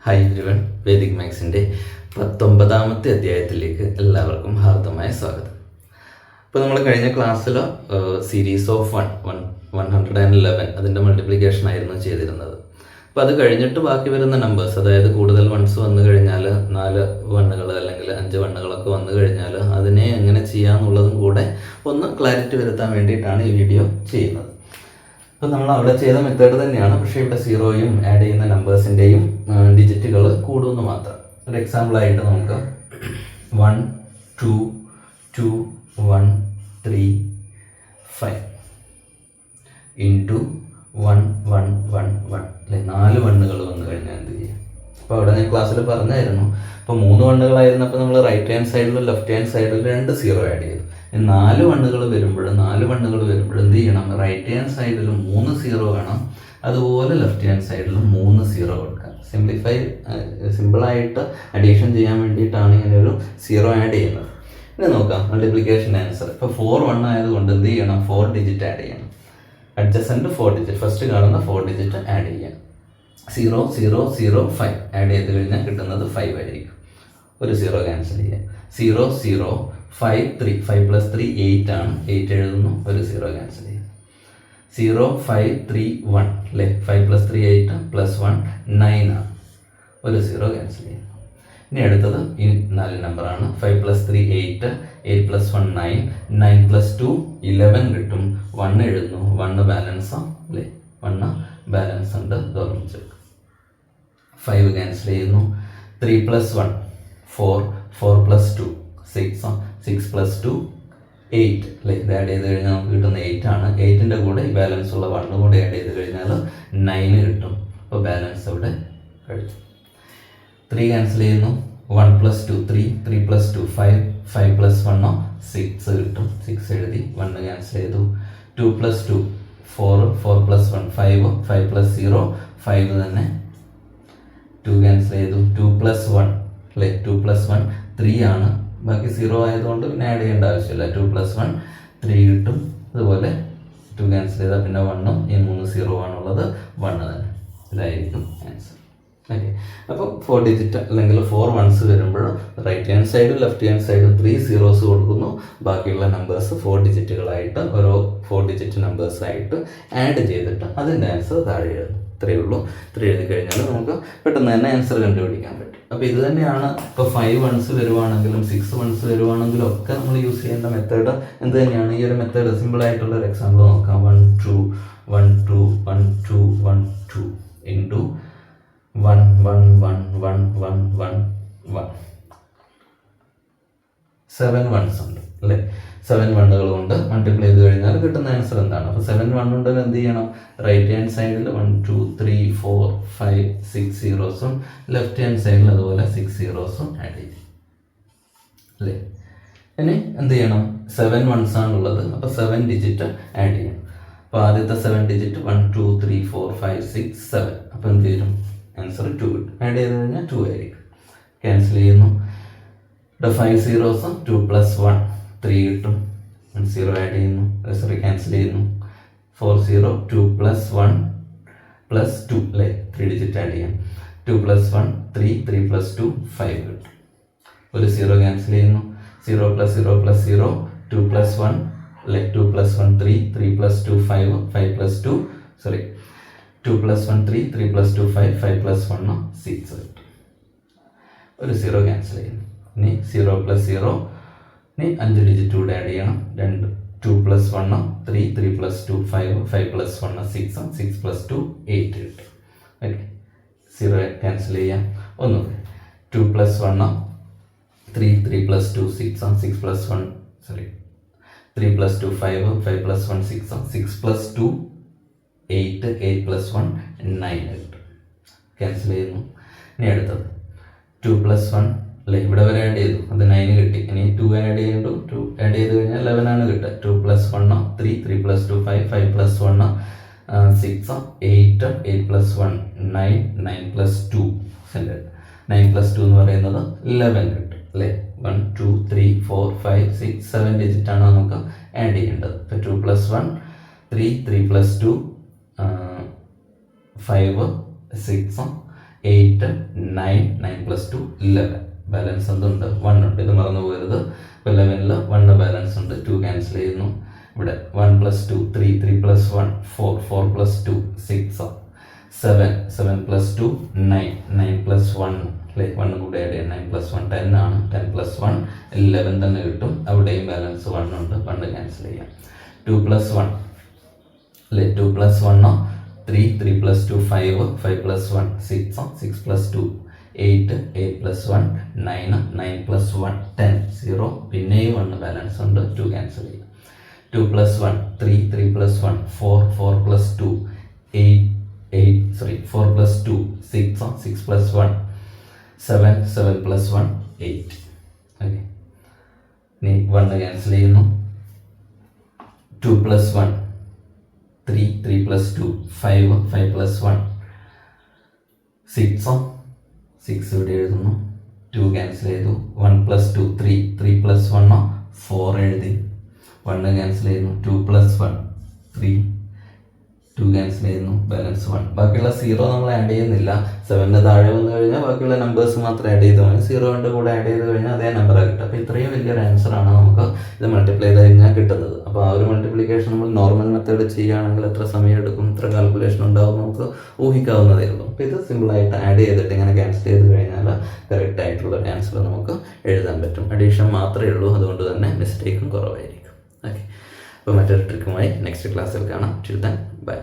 Hi everyone, Vedic മാത്സിൻ്റെ 19ാമത്തെ അധ്യായത്തിലേക്ക് എല്ലാവർക്കും ഹാർദമായ സ്വാഗതം. ഇപ്പോൾ നമ്മൾ കഴിഞ്ഞ ക്ലാസ്സിൽ സീരീസ് ഓഫ് 111 അതിൻ്റെ മൾട്ടിപ്ലിക്കേഷൻ ആയിരുന്നു ചെയ്തിരുന്നത്. അപ്പോൾ അത് കഴിഞ്ഞിട്ട് ബാക്കി വരുന്ന നമ്പേഴ്സ്, അതായത് കൂടുതൽ വൺസ് വന്നു കഴിഞ്ഞാൽ 4 വണ്ണുകൾ അല്ലെങ്കിൽ 5 വണ്ണുകളൊക്കെ വന്നു കഴിഞ്ഞാൽ അതിനെ എങ്ങനെ ചെയ്യാമെന്നുള്ളതും കൂടെ ഒന്ന് ക്ലാരിറ്റി വരുത്താൻ വേണ്ടിയിട്ടാണ് ഈ വീഡിയോ ചെയ്യുന്നത്. അപ്പോൾ നമ്മൾ അവിടെ ചെയ്ത മെത്തേഡ് തന്നെയാണ്, പക്ഷേ ഇവിടെ സീറോയും ആഡ് ചെയ്യുന്ന നമ്പേഴ്സിൻ്റെയും ഡിജിറ്റുകൾ കൂടുമെന്ന് മാത്രം. ഒരു എക്സാമ്പിളായിട്ട് നമുക്ക് 1 2 2 1 3 5 ഇൻറ്റു 1 1 1 1 അല്ലെ 4 വണ്ണുകൾ വന്നു കഴിഞ്ഞാൽ എന്ത് ചെയ്യും? അപ്പോൾ അവിടെ ഞാൻ ക്ലാസ്സിൽ പറഞ്ഞായിരുന്നു, ഇപ്പോൾ 3 വണ്ണുകളായിരുന്നപ്പോൾ നമ്മൾ റൈറ്റ് ഹാൻഡ് സൈഡിലും ലെഫ്റ്റ് ഹാൻഡ് സൈഡിലും 2 സീറോ ആഡ് ചെയ്തു. 4 വണ്ണുകൾ വരുമ്പോൾ എന്ത് ചെയ്യണം? റൈറ്റ് ഹാൻഡ് സൈഡിലും 3 സീറോ വേണം, അതുപോലെ ലെഫ്റ്റ് ഹാൻഡ് സൈഡിലും 3 സീറോ കൊടുക്കാം. സിമ്പിളായിട്ട് അഡീഷൻ ചെയ്യാൻ വേണ്ടിയിട്ടാണ് ഇങ്ങനെ ഒരു സീറോ ആഡ് ചെയ്യുന്നത്. ഇനി നോക്കാം മൾട്ടിപ്ലിക്കേഷൻ ആൻസർ. ഇപ്പോൾ 4 1 ആയതുകൊണ്ട് എന്ത് ചെയ്യണം? 4 ഡിജിറ്റ് ആഡ് ചെയ്യണം. അഡ്ജസൻറ്റ് 4 ഡിജിറ്റ്, ഫസ്റ്റ് കാണുന്ന 4 ഡിജിറ്റ് ആഡ് ചെയ്യാം. 0 0 0 5 ആഡ് ചെയ്ത് കഴിഞ്ഞാൽ കിട്ടുന്നത് 5 ആയിരിക്കും. ഒരു സീറോ ക്യാൻസൽ ചെയ്യാം. 0 0 5 3 5 + 3 8 ആണ്, 8 എഴുതുന്നു, ഒരു സീറോ ക്യാൻസൽ ചെയ്യാം. 0 5 3 1 അല്ലേ, 5 + 3 8 + 1 9 ആണ്, ഒരു സീറോ ക്യാൻസൽ ചെയ്യാം. ഇനി അടുത്തത് ഈ 4 നമ്പറാണ്. 5 + 3 8 8 + 1 9 9 + 2 11 കിട്ടും. 1 എഴുതുന്നു, 1 ബാലൻസ് അല്ലേ, 1 ബാലൻസ് ഉണ്ട്, ഓർമ്മിച്ചെടുക്കും. 5 ക്യാൻസൽ ചെയ്യുന്നു. 3 + 1 4 4 + 2 6 6 + 2 8 അല്ലേ, ഇത് ആഡ് ചെയ്ത് കഴിഞ്ഞാൽ നമുക്ക് കിട്ടുന്ന 8 ആണ്. 8ൻ്റെ കൂടെ ഈ ബാലൻസ് ഉള്ള 1 കൂടെ ആഡ് ചെയ്ത് കഴിഞ്ഞാൽ 9 കിട്ടും. അപ്പോൾ ബാലൻസ് അവിടെ കഴിച്ചു. 3 ക്യാൻസൽ ചെയ്യുന്നു. 1 + 2 3 3 + 2 5 5 + 1 6 കിട്ടും, 6 എഴുതി. 1 ക്യാൻസൽ ചെയ്തു. 2 + 2 4 4 + 1 5 5 + 0 5 തന്നെ. 2 ക്യാൻസൽ ചെയ്തു. 2 + 1 അല്ലേ, 2 + 1 3 ആണ്, ബാക്കി 0 ആയതുകൊണ്ട് പിന്നെ ആഡ് ചെയ്യേണ്ട ആവശ്യമില്ല. 2 + 1 3 കിട്ടും. അതുപോലെ 2 ക്യാൻസൽ ചെയ്താൽ പിന്നെ 1 ഈ 3 സീറോ ആണുള്ളത്, 1 തന്നെ. ഇതായിരിക്കും ആൻസർ. ഓക്കെ, അപ്പോൾ 4 ഡിജിറ്റ് അല്ലെങ്കിൽ 4 വൺസ് വരുമ്പോൾ റൈറ്റ് ഹാൻഡ് സൈഡും ലെഫ്റ്റ് ഹാൻഡ് സൈഡും 3 സീറോസ് കൊടുക്കുന്നു. ബാക്കിയുള്ള നമ്പേഴ്സ് 4 ഡിജിറ്റുകളായിട്ട് ഓരോ 4 ഡിജിറ്റ് നമ്പേഴ്സായിട്ട് ആഡ് ചെയ്തിട്ട് അതിൻ്റെ ആൻസർ താഴെ എഴുതുന്നു. ഇത്രയേ ഉള്ളൂ. 3 എഴുതി കഴിഞ്ഞാൽ നമുക്ക് പെട്ടെന്ന് തന്നെ ആൻസർ കണ്ടുപിടിക്കാൻ പറ്റും. അപ്പോൾ ഇത് തന്നെയാണ് ഇപ്പോൾ 5 വൺസ് വരുവാണെങ്കിലും 6 വൺസ് വരുവാണെങ്കിലും ഒക്കെ നമ്മൾ യൂസ് ചെയ്യേണ്ട മെത്തേഡ് എന്ത് തന്നെയാണ്. ഈ ഒരു മെത്തേഡ് സിമ്പിളായിട്ടുള്ള ഒരു എക്സാമ്പിൾ നോക്കാം. 1 2 1 2 1 2 1 2 ഇൻറ്റു 1 1 1 1 1 1 1 7 വൺസ് ഉണ്ട് അല്ലേ. 7 വണ്ണുകൾ കൊണ്ട് മൾട്ടിപ്ലൈ ചെയ്ത് കഴിഞ്ഞാൽ കിട്ടുന്ന ആൻസർ എന്താണ്? അപ്പോൾ 7 വൺ ഉണ്ടെങ്കിൽ എന്ത് ചെയ്യണം? റൈറ്റ് ഹാൻഡ് സൈഡിൽ 1 2 3 4 5 6 സീറോസും ലെഫ്റ്റ് ഹാൻഡ് സൈഡിൽ അതുപോലെ 6 സീറോസും ആഡ് ചെയ്യും അല്ലേ. ഇനി എന്ത് ചെയ്യണം? 7 വൺസ് ആണുള്ളത്, അപ്പോൾ 7 ഡിജിറ്റ് ആഡ് ചെയ്യണം. അപ്പോൾ ആദ്യത്തെ 7 ഡിജിറ്റ് 1 2 3 4 5 6 7, അപ്പോൾ എന്ത് ചെയ്യും? ആൻസർ 2 കിട്ടും. ആഡ് ചെയ്ത് കഴിഞ്ഞാൽ 2 ആയിരിക്കും. ക്യാൻസൽ ചെയ്യുന്നു. ഇവിടെ 5 സീറോസും 2 + 1 3 കിട്ടും. 1 സീറോ ആഡ് ചെയ്യുന്നു, ക്യാൻസൽ ചെയ്യുന്നു. 4 0 2 + 1 + 2 അല്ലേ, 3 ഡിജിറ്റ് ആഡ് ചെയ്യാം. 2 + 1 3 3 + 2 5 കിട്ടും. ഒരു സീറോ ക്യാൻസൽ ചെയ്യുന്നു. 0 + 0 + 0 2 + 1 അല്ലേ, 2 + 1 3 3 + 2 5 5 + 2 2 + 1 3 3 + 2 5 5 + 1 6 കിട്ടും. ഒരു സീറോ ക്യാൻസൽ ചെയ്യുന്നു. ഇനി 0 + 0 ഇനി 5 ഡിജിറ്റ് കൂടെ ആഡ് ചെയ്യണം. 2 + 1 3 3 + 2 5 5 + 1 6 6 + 2 8 കിട്ടും. ഓക്കെ, സീറോ ക്യാൻസൽ ചെയ്യാം. ഒന്നുകൂടെ 2 + 1 3 3 + 2 6 6 + 1 3 + 2 5 5 + 1 6 6 + 2 8 8 + 1 9 കിട്ടും. ക്യാൻസൽ ചെയ്യുന്നു. ഇനി അടുത്തത് 2 + 1 അല്ലേ, ഇവിടെ വരെ ആഡ് ചെയ്തു, അത് 9 കിട്ടി. ഇനി 2 ആഡ് ചെയ്തു. 2 ആഡ് ചെയ്ത് കഴിഞ്ഞാൽ 11 ആണ് കിട്ടുക. 2 + 1 3 3 + 2 5 5 + 1 6 8 8 + 1 9 9 + 2 9 + 2 എന്ന് പറയുന്നത് 11 കിട്ടും അല്ലേ. 1 2 3 4 5 6 7 ഡിജിറ്റ് ആണ് നമുക്ക് ആഡ് ചെയ്യേണ്ടത്. ഇപ്പോൾ 2 + 1 3 3 + 2 5 6 8 9 9 പ്ലസ് 2 11 ബാലൻസ് എന്തുണ്ട് 1 ഉണ്ട്. ഇത് മറന്നു പോകരുത്. ഇപ്പോൾ 11ൽ 1 ബാലൻസ് ഉണ്ട്, 2 ക്യാൻസൽ ചെയ്യുന്നു. ഇവിടെ 1 plus 2 3 3 plus 1 4 4 plus 2 6 7 7 plus 2 9 9 plus 1 അല്ലേ, 1 കൂടെ ആഡ് ചെയ്യാം. 9 പ്ലസ് 1 10 ആണ്. 10 പ്ലസ് 1 11 തന്നെ കിട്ടും. അവിടെയും ബാലൻസ് 1 ഉണ്ട്, 1 ക്യാൻസൽ ചെയ്യാം. 2 പ്ലസ് 1 അല്ലേ, 2 plus 1 3 3 plus 2 5 5 plus 1 6 6 plus 2 8 8 plus 1 9 9 plus 1 10 0 പിന്നെയും 1 ബാലൻസ് ഉണ്ട്, 2 ക്യാൻസൽ ചെയ്യാം. 2 plus 1 3 3 plus 1 4 4 plus 2 4 plus 2 6 6 plus 1 7 7 plus 1 8. Okay, ഇനി 1 ക്യാൻസൽ ചെയ്യുന്നു. 2 പ്ലസ് 1 3 3 പ്ലസ് 2 5 5 പ്ലസ് 1 6 6 ഇവിടെ എഴുതുന്നു. 2 ക്യാൻസൽ ചെയ്തു. 1 പ്ലസ് 2 3 3 പ്ലസ് 1 4 എഴുതി. 1 ക്യാൻസൽ ചെയ്യുന്നു. 2 പ്ലസ് 1 3 2 ക്യാൻസൽ ചെയ്യുന്നു, ബാലൻസ് 1. ബാക്കിയുള്ള 0 നമ്മൾ ആഡ് ചെയ്യുന്നില്ല. 7ന് താഴെ വന്നു കഴിഞ്ഞാൽ ബാക്കിയുള്ള നമ്പേഴ്സ് മാത്രം ആഡ് ചെയ്ത് മതി. 0ൻ്റെ കൂടെ ആഡ് ചെയ്ത് കഴിഞ്ഞാൽ അതേ നമ്പറാണ് കിട്ടുക. അപ്പോൾ ഇത്രയും വലിയൊരു ആൻസറാണ് നമുക്ക് ഇത് മൾട്ടിപ്ലൈ ചെയ്ത് കഴിഞ്ഞാൽ കിട്ടുന്നത്. അപ്പോൾ ആ ഒരു മൾട്ടിപ്ലിക്കേഷൻ നമ്മൾ നോർമൽ മെത്തേഡ് ചെയ്യുകയാണെങ്കിൽ എത്ര സമയം എടുക്കും, എത്ര കാൽക്കുലേഷൻ ഉണ്ടാവും നമുക്ക് ഊഹിക്കാവുന്നതേ ഉള്ളൂ. അപ്പോൾ ഇത് സിമ്പിളായിട്ട് ആഡ് ചെയ്തിട്ട് ഇങ്ങനെ ക്യാൻസൽ ചെയ്ത് കഴിഞ്ഞാൽ കറക്റ്റ് ആയിട്ടുള്ള ആൻസർ നമുക്ക് എഴുതാൻ പറ്റും. അഡീഷൻ മാത്രമേ ഉള്ളൂ, അതുകൊണ്ട് തന്നെ മിസ്റ്റേക്കും കുറവായിരിക്കും. ഓക്കെ, അപ്പോൾ മറ്റൊരു ട്രിക്കുമായി നെക്സ്റ്റ് ക്ലാസ്സിൽ കാണാം. Till then bye.